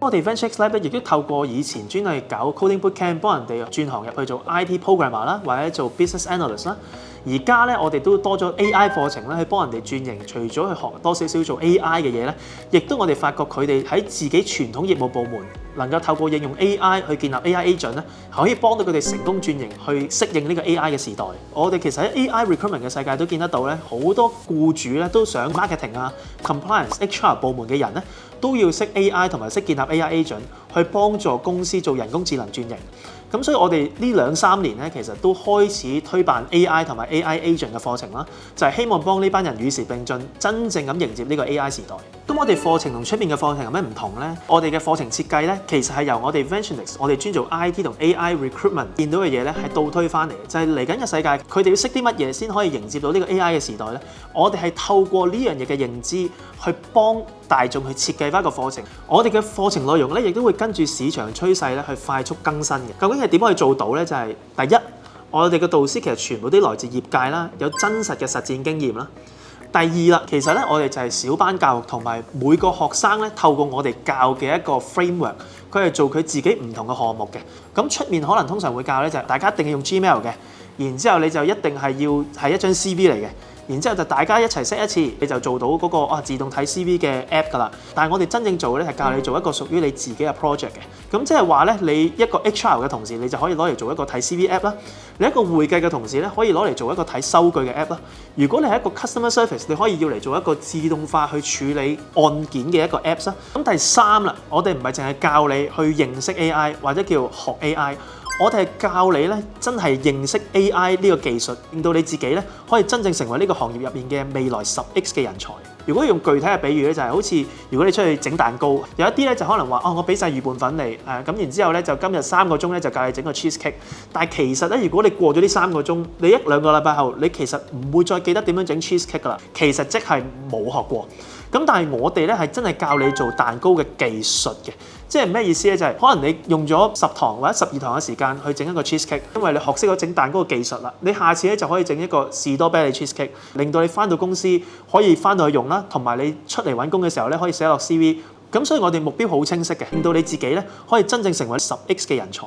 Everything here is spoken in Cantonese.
我哋 VentureX Lab 咧，亦都透過以前專係搞 coding bootcamp，幫人哋轉行入去做 IT programmer 啦，或者做 business analyst 啦。而家咧，我哋都多咗 AI 課程咧，去幫人哋轉型。除咗去學多少少做 AI 嘅嘢咧，亦都我哋發覺佢哋喺自己傳統業務部門能夠透過應用 AI 去建立 AI agent 咧，可以幫到佢哋成功轉型，去適應呢個 AI 嘅時代。我哋其實喺 AI recruitment 嘅世界都見得到咧，好多僱主咧都想 marketing 啊、compliance、HR 部門嘅人咧，都要識 AI 同埋識建立 AI agent 去幫助公司做人工智能轉型。咁所以我哋呢2-3年咧，其實都開始推辦 AI 同埋 AI agent 嘅課程啦，就係希望幫呢班人與時並進，真正咁迎接呢個 AI 時代。咁我哋課程同出面嘅課程有咩唔同咧？我哋嘅課程設計咧，其實係由我哋 VentureX 我哋專做 IT 同 AI recruitment 見到嘅嘢咧，係倒推翻嚟，就係嚟緊嘅世界，佢哋要識啲乜嘢先可以迎接到呢個 AI 嘅時代咧？我哋係透過呢樣嘢嘅認知，去幫大眾去設計翻個課程。我哋嘅課程內容咧，亦都會跟住市場趨勢咧去快速更新嘅。究竟係點可以做到咧？就係第一，我哋嘅導師其實全部都來自業界啦，有真實嘅實戰經驗啦。第二啦，其實咧我哋就係小班教育，同埋每個學生咧透過我哋教嘅一個 framework，佢係做佢自己唔同嘅項目嘅。咁出面可能通常會教咧就係大家一定要用 Gmail 嘅，然之後你就一定係要係一張 CV 嚟嘅。然之後就大家一齊識一次，你就做到嗰個自動睇 CV 嘅 app 㗎啦。但係我哋真正做嘅咧係教你做一個屬於你自己嘅 project 嘅。咁即係話咧，你一個 HR 嘅同事，你就可以攞嚟做一個睇 CV app 啦。你一個會計嘅同事咧，可以攞嚟做一個睇收據嘅 app 啦。如果你係一個 customer service，你可以要嚟做一個自動化去處理案件嘅一個 apps 啦。咁第三啦，我哋唔係淨係教你去認識 AI 或者叫學 AI。我哋係教你咧，真係認識 AI 呢個技術，令到你自己咧可以真正成為呢個行業入面嘅未來10X 嘅人才。如果用具體嘅比喻咧，就係好似如果你出去整蛋糕，有一啲咧就可能話我俾晒預拌粉你，咁然之後咧就今日3個鐘咧就教你整個 cheesecake。但係其實咧，如果你過咗呢3個鐘，你1-2個禮拜後，你其實唔會再記得點樣整 cheesecake 㗎啦。其實即係冇學過。咁但係我哋咧係真係教你做蛋糕嘅技術嘅，即係咩意思咧？就係可能你用咗10堂或者12堂嘅時間去整一個 cheesecake，因為你學識咗整蛋糕嘅技術啦，你下次咧就可以整一個士多啤梨 cheesecake，令到你翻到公司可以翻到去用啦，同埋你出嚟揾工嘅時候咧可以寫落 CV。咁所以我哋目標好清晰嘅，令到你自己咧可以真正成為10X 嘅人才。